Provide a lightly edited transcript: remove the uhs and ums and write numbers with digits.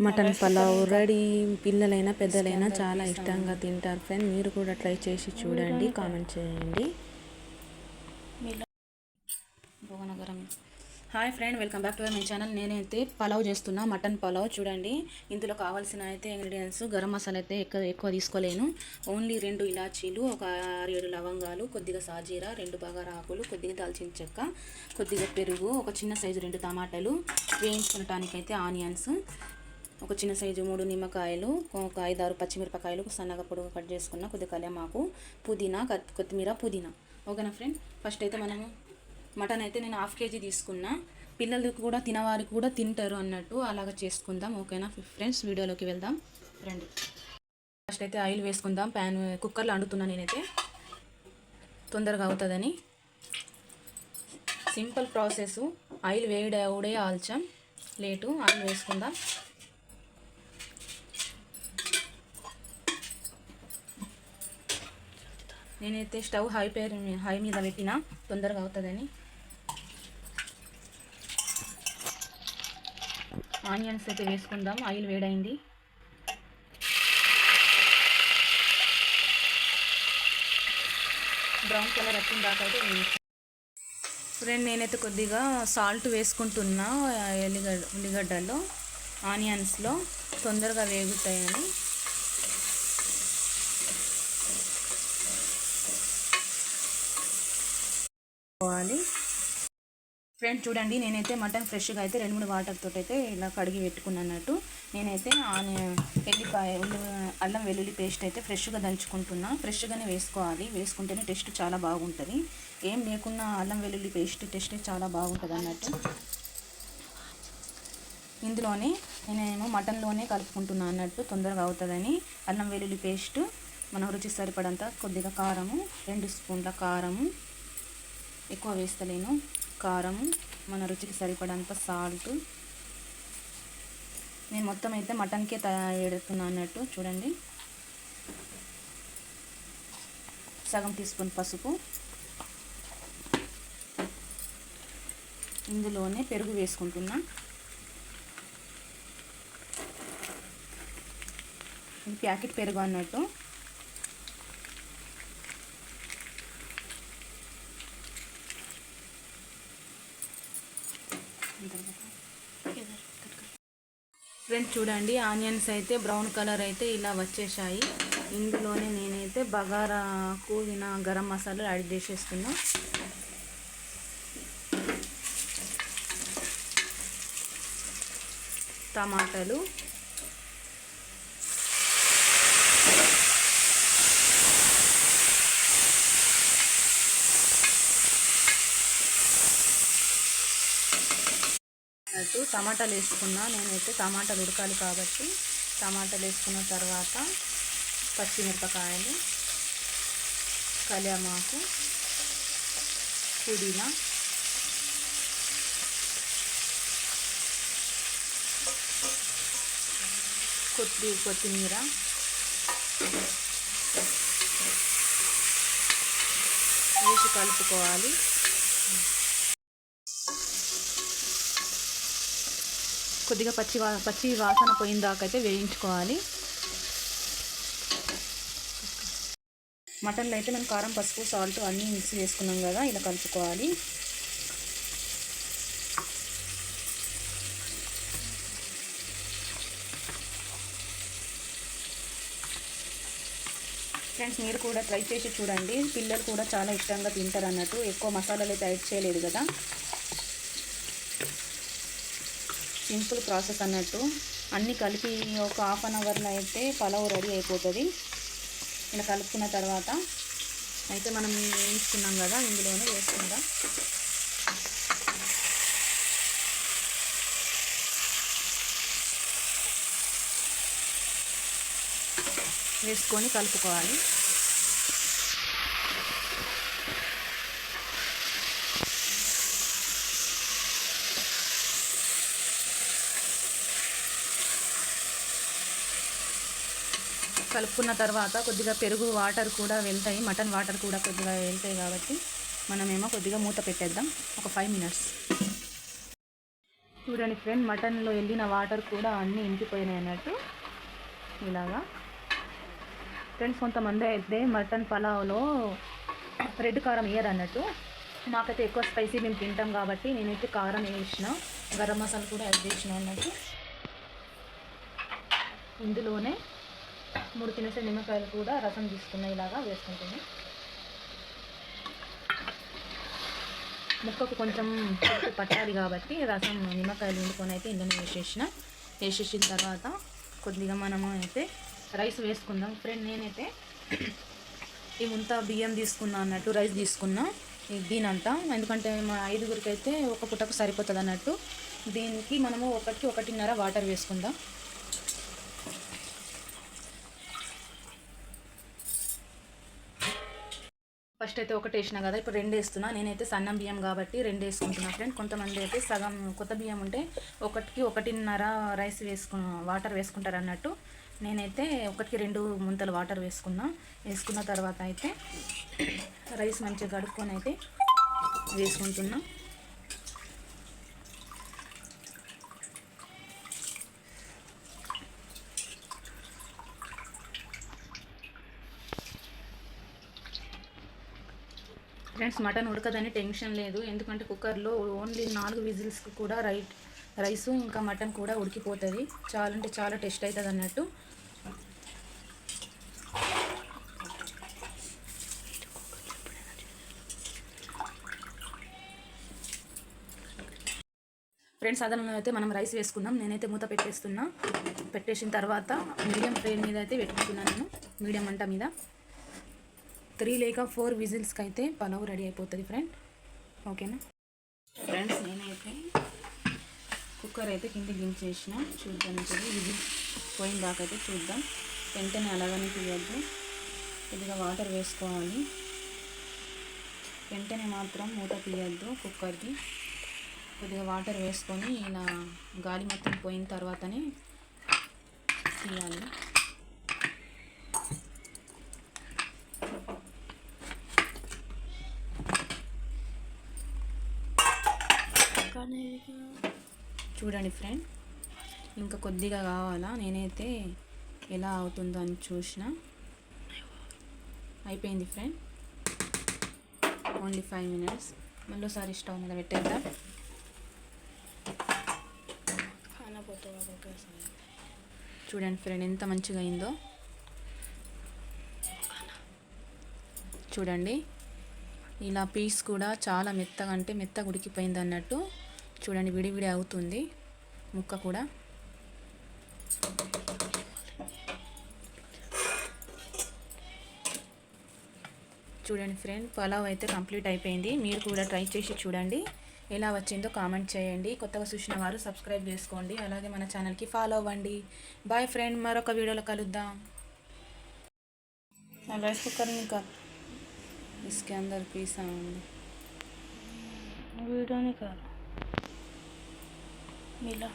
Mutton pulao ready. పిల్లలైనా పెద్దలైనా చాలా ఇష్టంగా తింటారు ఫ్రెండ్. మీరు కూడా ట్రై చేసి చూడండి, కామెంట్ చేయండి. Hi friend, welcome back to my channel. నేనైతే పలావ్ చేస్తున్నా, మటన్ పలావ్. చూడండి, ఇందులో కావాల్సిన అయితే ఇంగ్రీడియంట్స్. గరం మసాలా అయితే ఎక్కువ తీసుకోలేను. ఓన్లీ 2 ఇలాచీలు, ఒక 6-7 లవంగాలు, కొద్దిగా సాజీరా, 2 బగారా ఆకులు, కొద్దిగా దాల్చిన చెక్క, కొద్దిగా పెరుగు, ఒక చిన్న సైజు 2 టమాటాలు, వేయించుకోవటానికైతే ఆనియన్స్, ఒక చిన్న సైజు 3 నిమ్మకాయలు, ఒక 5-6 పచ్చిమిరపకాయలు సన్నగా పొడుగు కట్ చేసుకున్న, కొద్దిగా కళ్యామాకు, పుదీనా, కొత్తిమీర, పుదీనా. ఓకేనా ఫ్రెండ్? ఫస్ట్ అయితే మనము మటన్ అయితే నేను 1/2 kg తీసుకున్నా. పిల్లలకి కూడా తినవారికి కూడా తింటారు అన్నట్టు అలాగ చేసుకుందాం. ఓకేనా ఫ్రెండ్స్? వీడియోలోకి వెళ్దాం రండి. ఫస్ట్ అయితే ఆయిల్ వేసుకుందాం. ప్యాన్ కుక్కర్లో వండుతున్నా నేనైతే, తొందరగా అవుతుందని. Simple process. ఆయిల్ వేడే ఆల్చం లేటు. ఆయిల్ వేసుకుందాం. నేనైతే స్టవ్ హై మీద పెట్టిన, తొందరగా అవుతుందని. ఆనియన్స్ అయితే వేసుకుందాం. ఆయిల్ వేడైంది. బ్రౌన్ కలర్ వచ్చిన దాకా అయితే ఫ్రెండ్, నేనైతే కొద్దిగా సాల్ట్ వేసుకుంటున్నా ఉల్లిగడ్డల్లో, ఆనియన్స్లో తొందరగా వేగుతాయని. ఫ్రెండ్ చూడండి, నేనైతే మటన్ ఫ్రెష్గా అయితే 2-3 వాటర్ తోటి అయితే ఇలా కడిగి పెట్టుకున్నట్టు. నేనైతే ఎల్లిపాయ అల్లం వెల్లుల్లి పేస్ట్ అయితే ఫ్రెష్గా దంచుకుంటున్నా. ఫ్రెష్గానే వేసుకోవాలి, వేసుకుంటేనే టేస్ట్ చాలా బాగుంటుంది. ఏం లేకున్నా అల్లం వెల్లుల్లి పేస్ట్ టేస్ట్ చాలా బాగుంటుంది అన్నట్టు. ఇందులోనే నేనేమో మటన్లోనే కలుపుకుంటున్నా అన్నట్టు, తొందరగా అవుతుందని. అల్లం వెల్లుల్లి పేస్ట్, మన రుచి సరిపడంత కొద్దిగా కారము, 2 స్పూన్ల కారము, ఎక్కువ వేస్తలేను. కారము, మన రుచికి సరిపడంత సాల్ట్. నేను మొత్తం అయితే మటన్కే పెడుతున్నా అన్నట్టు. చూడండి, సగం టీ స్పూన్ పసుపు. ఇందులోనే పెరుగు వేసుకుంటున్నా. ఇది ప్యాకెట్ పెరుగు అన్నట్టు. ఫ్రెండ్స్ చూడండి, ఆనియన్స్ అయితే బ్రౌన్ కలర్ అయితే ఇలా వచ్చేసాయి. ఇందులోనే నేనైతే బగారాకు గరం మసాలా యాడ్ చేసేస్తున్నా. టమాటాలు, టమాటాలు వేసుకున్నా. నేనైతే టమాటాలు ఉడకాలి కాబట్టి టమాటాలు వేసుకున్న తర్వాత పచ్చిమిరపకాయలు, కళ్యామాకు, పుదీనా, కొత్తిమీర వేసి కలుపుకోవాలి. కొద్దిగా పచ్చి వాసన పోయిన దాకా అయితే వేయించుకోవాలి. మటన్లో అయితే మనం కారం, పసుపు, సాల్ట్ అన్నీ మిక్స్ చేసుకున్నాం కదా, ఇలా కలుపుకోవాలి. ఫ్రెండ్స్, మీరు కూడా ట్రై చేసి చూడండి. పిల్లలు కూడా చాలా ఇష్టంగా తింటారు అన్నట్టు. ఎక్కువ మసాలాలు అయితే యాడ్ చేయలేదు కదా, సింపుల్ ప్రాసెస్ అన్నట్టు. అన్నీ కలిపి ఒక 1/2 అవర్లో అయితే పలావ్ రెడీ అయిపోతుంది. ఇలా కలుపుకున్న తర్వాత అయితే మనం వేయించుకున్నాం కదా, ఇందులోనే వేసుకుందాం. వేసుకొని కలుపుకోవాలి. కలుపుకున్న తర్వాత కొద్దిగా పెరుగు వాటర్ కూడా వెళ్తాయి, మటన్ వాటర్ కూడా కొద్దిగా వెళ్తాయి కాబట్టి మనమేమో కొద్దిగా మూత పెట్టేద్దాం ఒక 5 minutes. చూడండి ఫ్రెండ్, మటన్లో వెళ్ళిన వాటర్ కూడా అన్నీ ఇంకిపోయినాయి అన్నట్టు ఇలాగా. ఫ్రెండ్స్, కొంతమంది అయితే మటన్ పలావ్లో రెడ్ కారం వేయరు అన్నట్టు. మాకైతే ఎక్కువ స్పైసీ మేము తింటాం కాబట్టి నేనైతే కారం వేసిన, గరం మసాలా కూడా యాడ్ చేసిన అన్నట్టు. ఇందులోనే 3 తినేసే నిమ్మకాయలు కూడా రసం తీసుకున్న ఇలాగా వేసుకుంటుంది. ముక్కకు కొంచెం పట్టాలి కాబట్టి రసం నిమ్మకాయలు వండుకొని అయితే ఇందులో వేసేసిన తర్వాత కొద్దిగా మనము అయితే రైస్ వేసుకుందాం. ఫ్రెండ్, నేనైతే ఈ ముంత బియ్యం తీసుకున్నా అన్నట్టు, రైస్ తీసుకున్నా దీనంతా. ఎందుకంటే మా 5గురికి అయితే ఒక పుట్టకు సరిపోతుంది అన్నట్టు. దీనికి మనము 1-1.5 వాటర్ వేసుకుందాం. ఫస్ట్ అయితే 1 వేసిన కదా, ఇప్పుడు 2 వేస్తున్నా. నేనైతే సన్నం బియ్యం కాబట్టి 2 వేసుకుంటున్నా ఫ్రెండ్. కొంతమంది అయితే సగం కొత్త బియ్యం ఉంటే 1-1.5 రైస్ వాటర్ వేసుకుంటారు అన్నట్టు. నేనైతే 1-2 ముంతలు వాటర్ వేసుకున్న తర్వాత అయితే రైస్ మంచిగా కడుక్కొని అయితే వేసుకుంటున్నా. ఫ్రెండ్స్, మటన్ ఉడకదని టెన్షన్ లేదు, ఎందుకంటే కుక్కర్లో ఓన్లీ 4 విజిల్స్కి కూడా రైసు ఇంకా మటన్ కూడా ఉడికిపోతుంది. చాలా అంటే చాలా టేస్ట్ అవుతుంది అన్నట్టు. ఫ్రెండ్స్, అదనంలో అయితే మనం రైస్ వేసుకుందాం. నేనైతే మూత పెట్టేసిన తర్వాత మీడియం ఫ్లేమ్ మీద అయితే పెట్టుకుంటున్నాను నేను, మీడియం మంట మీద. 3 లేక 4 విజిల్స్కి అయితే పలావ్ రెడీ అయిపోతుంది ఫ్రెండ్. ఓకేనా ఫ్రెండ్స్, నేనైతే కుక్కర్ అయితే కింద దించేసిన. చూద్దాం, విజిల్ పోయిన దాకా అయితే చూద్దాం. వెంటనే అలాగనే తీయద్దు, కొద్దిగా వాటర్ వేసుకోవాలి. వెంటనే మాత్రం మూత తీయద్దు కుక్కర్ది. కొద్దిగా వాటర్ వేసుకొని ఇలా గాలి మొత్తం పోయిన తర్వాతనే తీయాలి. చూడండి ఫ్రెండ్, ఇంకా కొద్దిగా కావాలా. నేనైతే ఎలా అవుతుందో అని చూసిన. అయిపోయింది ఫ్రెండ్, ఓన్లీ 5 minutes. మళ్ళీసారి స్టవ్ మీద పెట్టేద్దాం. చూడండి ఫ్రెండ్, ఎంత మంచిగా అయిందో చూడండి. ఇలా పీస్ కూడా చాలా మెత్తగా, అంటే మెత్తగా ఉడికిపోయింది అన్నట్టు. చూడండి, విడివిడి అవుతుంది ముక్క కూడా. చూడండి ఫ్రెండ్, పలావ్ అయితే కంప్లీట్ అయిపోయింది. మీరు కూడా ట్రై చేసి చూడండి, ఎలా వచ్చిందో కామెంట్ చేయండి. కొత్తగా చూసిన వారు సబ్స్క్రైబ్ చేసుకోండి, అలాగే మన ఛానల్కి ఫాలో అవ్వండి. బాయ్ ఫ్రెండ్, మరొక వీడియోలో కలుద్దాం. రైస్ కుక్కర్ ఇంకా इसके अंदर पीस वीडियो नहीं कर मिला।